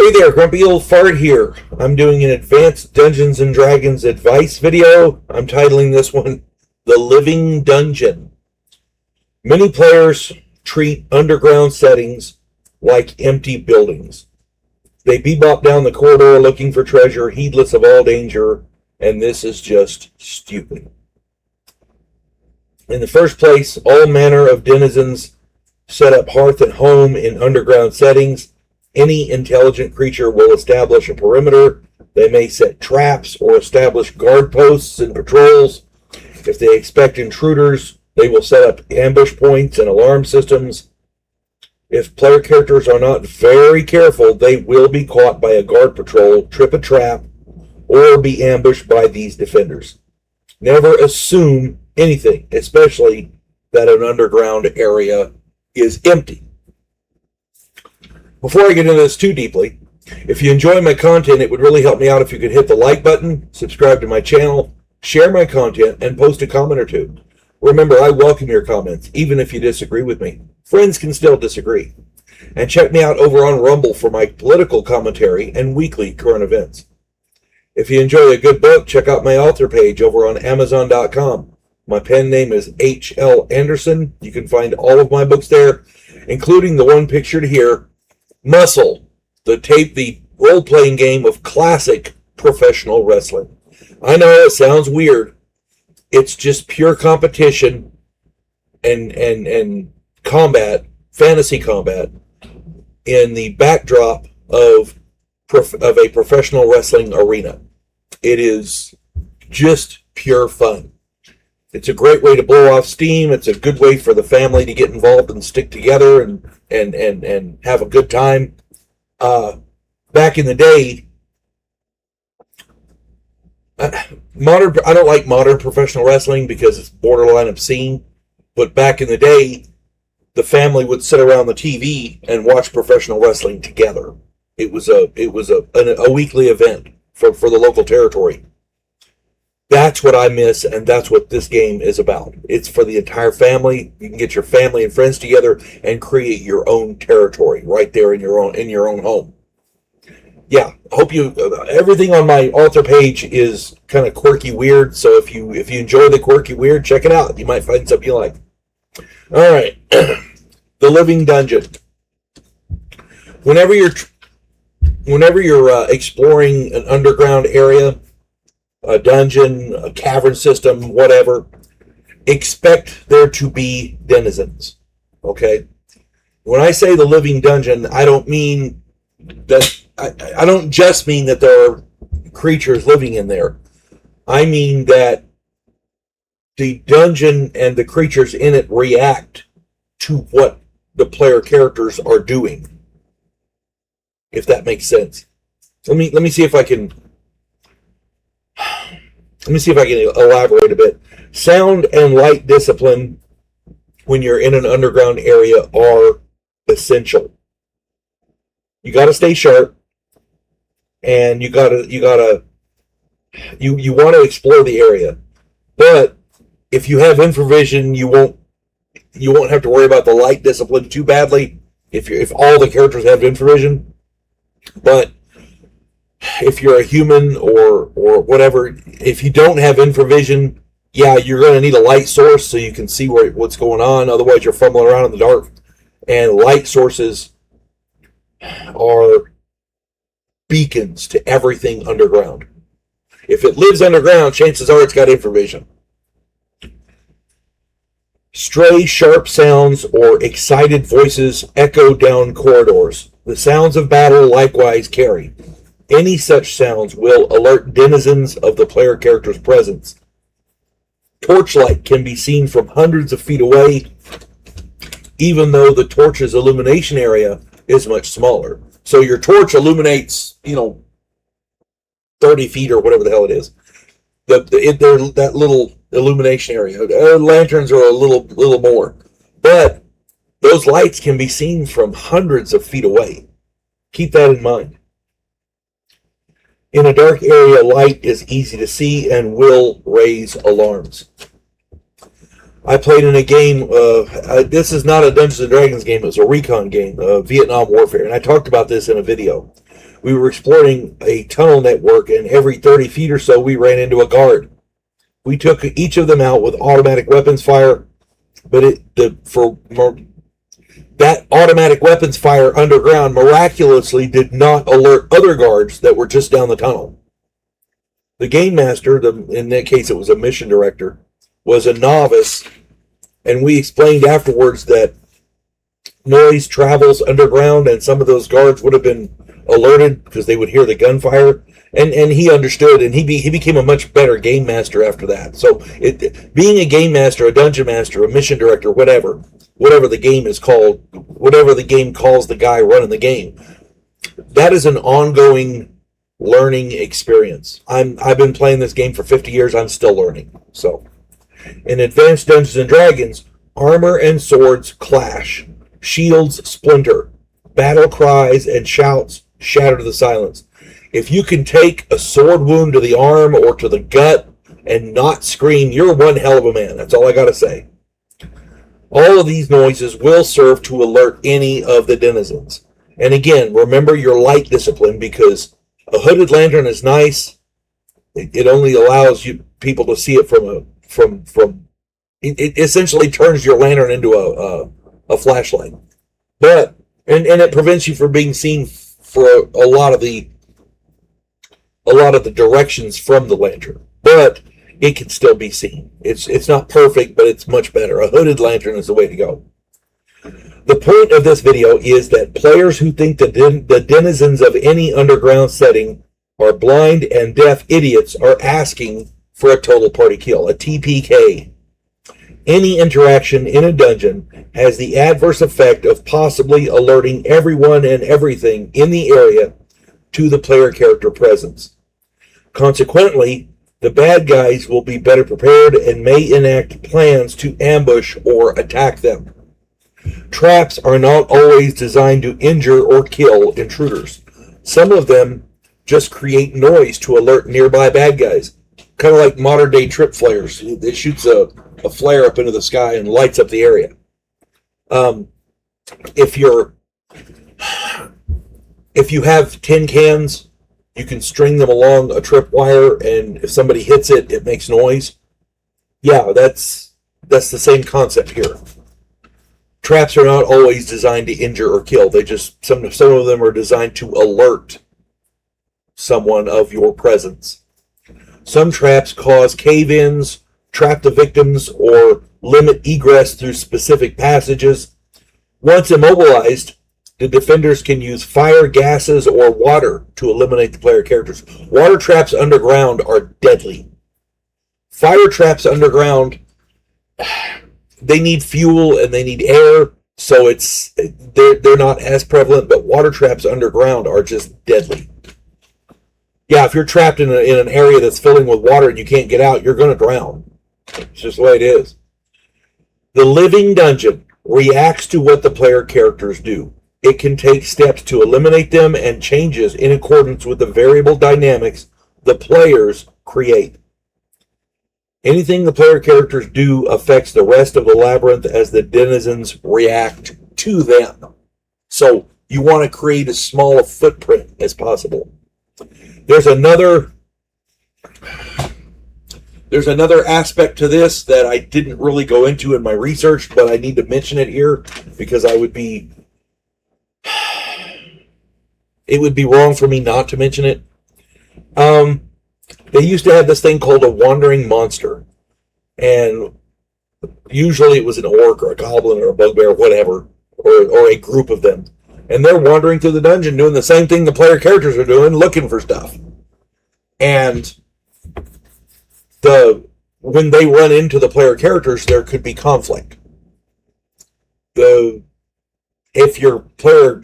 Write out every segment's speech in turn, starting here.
Hey there, Grumpy Old Fart here. I'm doing an advanced Dungeons & Dragons advice video. I'm titling this one, The Living Dungeon. Many players treat underground settings like empty buildings. They bebop down the corridor looking for treasure, heedless of all danger, and this is just stupid. In the first place, all manner of denizens set up hearth and home in underground settings. Any intelligent creature will establish a perimeter. They may set traps or establish guard posts and patrols. If they expect intruders, they will set up ambush points and alarm systems. If player characters are not very careful, they will be caught by a guard patrol, trip a trap, or be ambushed by these defenders. Never assume anything, especially that an underground area is empty. Before I get into this too deeply, if you enjoy my content, it would really help me out if you could hit the like button, subscribe to my channel, share my content, and post a comment or two. Remember, I welcome your comments, even if you disagree with me. Friends can still disagree. And check me out over on Rumble for my political commentary and weekly current events. If you enjoy a good book, check out my author page over on Amazon.com. My pen name is H.L. Anderson. You can find all of my books there, including the one pictured here, Muscle, the role-playing game of classic professional wrestling. I know it sounds weird. It's just pure competition and combat, fantasy combat, in the backdrop of a professional wrestling arena. It is just pure fun. It's a great way to blow off steam. It's a good way for the family to get involved and stick together and have a good time. Back in the day, I don't like modern professional wrestling because it's borderline obscene. But back in the day, the family would sit around the TV and watch professional wrestling together. It was a weekly event for the local territory. That's what I miss, and that's what this game is about. It's for the entire family. You can get your family and friends together and create your own territory right there in your own home. Yeah, I hope everything on my author page is kind of quirky weird, so if you enjoy the quirky weird, check it out. You might find something you like. All right. The Living Dungeon. Whenever you're exploring an underground area, a dungeon, a cavern system, whatever, expect there to be denizens. Okay? When I say the living dungeon, I don't mean that I don't just mean that there are creatures living in there. I mean that the dungeon and the creatures in it react to what the player characters are doing. If that makes sense. Let me see if I can elaborate a bit. Sound and light discipline when you're in an underground area are essential. You got to stay sharp, and you want to explore the area. But if you have infravision, you won't have to worry about the light discipline too badly if all the characters have infravision. But if you're a human or whatever, if you don't have infravision, yeah, you're going to need a light source so you can see what's going on. Otherwise, you're fumbling around in the dark. And light sources are beacons to everything underground. If it lives underground, chances are it's got infravision. Stray, sharp sounds or excited voices echo down corridors. The sounds of battle likewise carry. Any such sounds will alert denizens of the player character's presence. Torchlight can be seen from hundreds of feet away, even though the torch's illumination area is much smaller. So your torch illuminates, 30 feet or whatever the hell it is. That little illumination area. Lanterns are a little more. But those lights can be seen from hundreds of feet away. Keep that in mind. In a dark area, light is easy to see and will raise alarms. I played in a game. This is not a Dungeons and Dragons game. It was a recon game, Vietnam Warfare, and I talked about this in a video. We were exploring a tunnel network, and every 30 feet or so, we ran into a guard. We took each of them out with automatic weapons fire, but that automatic weapons fire underground miraculously did not alert other guards that were just down the tunnel. The game master, in that case it was a mission director, was a novice, and we explained afterwards that noise travels underground, and some of those guards would have been alerted because they would hear the gunfire, and he understood, and he became a much better game master after that. So being a game master, a dungeon master, a mission director, whatever the game is called, whatever the game calls the guy running the game, that is an ongoing learning experience. I've been playing this game for 50 years. I'm still learning. So in Advanced Dungeons and Dragons, armor and swords clash, shields splinter, battle cries and shouts shatter the silence. If you can take a sword wound to the arm or to the gut and not scream, you're one hell of a man. That's all I gotta say. All of these noises will serve to alert any of the denizens. And again, remember your light discipline, because a hooded lantern is nice. It only allows people to see it from it essentially turns your lantern into a flashlight. But and it prevents you from being seen for a lot of the directions from the lantern. But it can still be seen. It's not perfect, but it's much better. A hooded lantern is the way to go. The point of this video is that players who think that the denizens of any underground setting are blind and deaf idiots are asking for a total party kill, a TPK. Any interaction in a dungeon has the adverse effect of possibly alerting everyone and everything in the area to the player character presence. Consequently, the bad guys will be better prepared and may enact plans to ambush or attack them. Traps are not always designed to injure or kill intruders. Some of them just create noise to alert nearby bad guys. Kind of like modern day trip flares. It shoots a flare up into the sky and lights up the area. If you have tin cans, you can string them along a trip wire, and if somebody hits it, it makes noise. Yeah, that's the same concept here. Traps are not always designed to injure or kill. They just some of them are designed to alert someone of your presence. Some traps cause cave-ins, trap the victims, or limit egress through specific passages. Once immobilized, the defenders can use fire, gases, or water to eliminate the player characters. Water traps underground are deadly. Fire traps underground, they need fuel and they need air, so they're not as prevalent, but water traps underground are just deadly. Yeah, if you're trapped in an area that's filling with water and you can't get out, you're going to drown. It's just the way it is. The living dungeon reacts to what the player characters do. It can take steps to eliminate them and changes in accordance with the variable dynamics the players create. Anything the player characters do affects the rest of the labyrinth as the denizens react to them. So you want to create as small a footprint as possible. There's another aspect to this that I didn't really go into in my research, but I need to mention it here because it would be wrong for me not to mention it. They used to have this thing called a wandering monster, and usually it was an orc or a goblin or a bugbear or whatever, or a group of them. And they're wandering through the dungeon doing the same thing the player characters are doing, looking for stuff. And when they run into the player characters, there could be conflict. If your player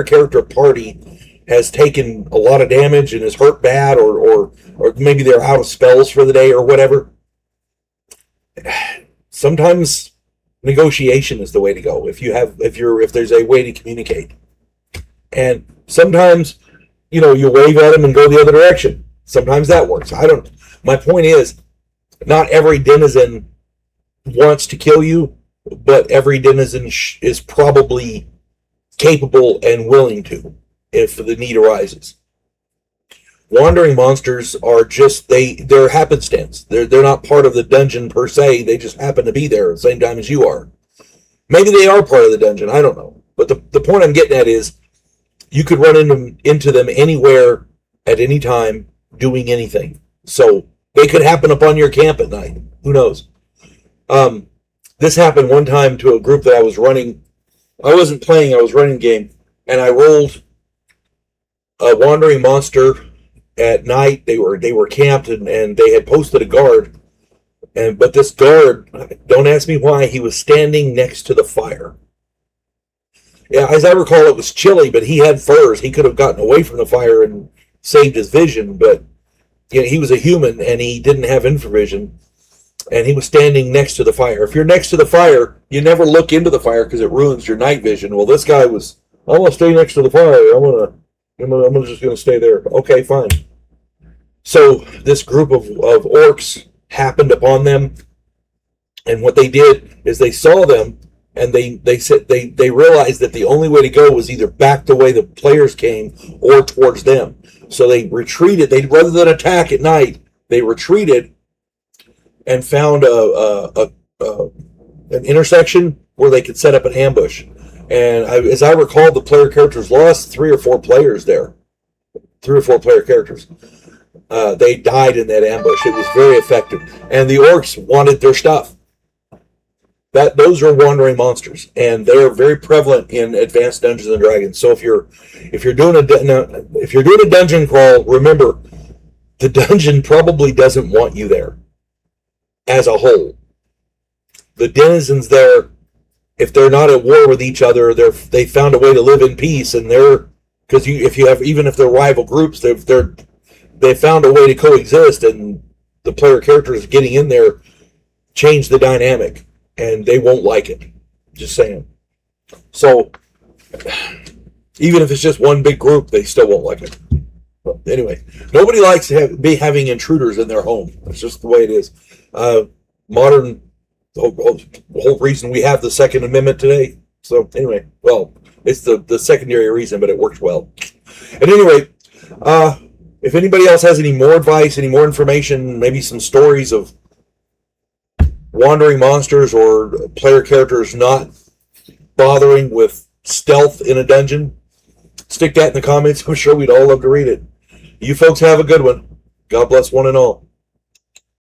character party has taken a lot of damage and is hurt bad, or maybe they're out of spells for the day or whatever, sometimes negotiation is the way to go if there's a way to communicate. And sometimes, you wave at them and go the other direction. Sometimes that works. My point is, not every denizen wants to kill you, but every denizen is probably capable and willing to if the need arises. Wandering monsters are just they're happenstance. They're not part of the dungeon per se. They just happen to be there at the same time as you are. Maybe they are part of the dungeon. I don't know. But the point I'm getting at is you could run into them anywhere at any time doing anything. So they could happen upon your camp at night. Who knows? This happened one time to a group that I was running. I wasn't playing. I was running a game, and I rolled a wandering monster at night. They were camped, and they had posted a guard. But this guard, don't ask me why, he was standing next to the fire. Yeah, as I recall, it was chilly, but he had furs. He could have gotten away from the fire and saved his vision, but he was a human, and he didn't have infravision, and he was standing next to the fire. If you're next to the fire, you never look into the fire because it ruins your night vision. Well, this guy was, I'm going to stay next to the fire. I'm just going to stay there. Okay, fine. So this group of orcs happened upon them, and what they did is they saw them, and they said they realized that the only way to go was either back the way the players came or towards them. So they retreated. They rather than attack at night, they retreated and found an intersection where they could set up an ambush. And as I recall, the player characters lost 3 or 4 players there. 3 or 4 player characters. They died in that ambush. It was very effective. And the orcs wanted their stuff. Those are wandering monsters, and they are very prevalent in Advanced Dungeons and Dragons. So if you're doing a dungeon crawl, remember the dungeon probably doesn't want you there as a whole. The denizens there, if they're not at war with each other, they found a way to live in peace, and because even if they're rival groups, they found a way to coexist, and the player characters getting in there change the dynamic. And they won't like it. Just saying. So, even if it's just one big group, they still won't like it. But anyway, nobody likes to be having intruders in their home. That's just the way it is. The whole reason we have the Second Amendment today. So anyway, well, it's the secondary reason, but it works well. And anyway, if anybody else has any more advice, any more information, maybe some stories of wandering monsters or player characters not bothering with stealth in a dungeon, stick that in the comments. I'm sure we'd all love to read it. You folks have a good one. God bless one and all.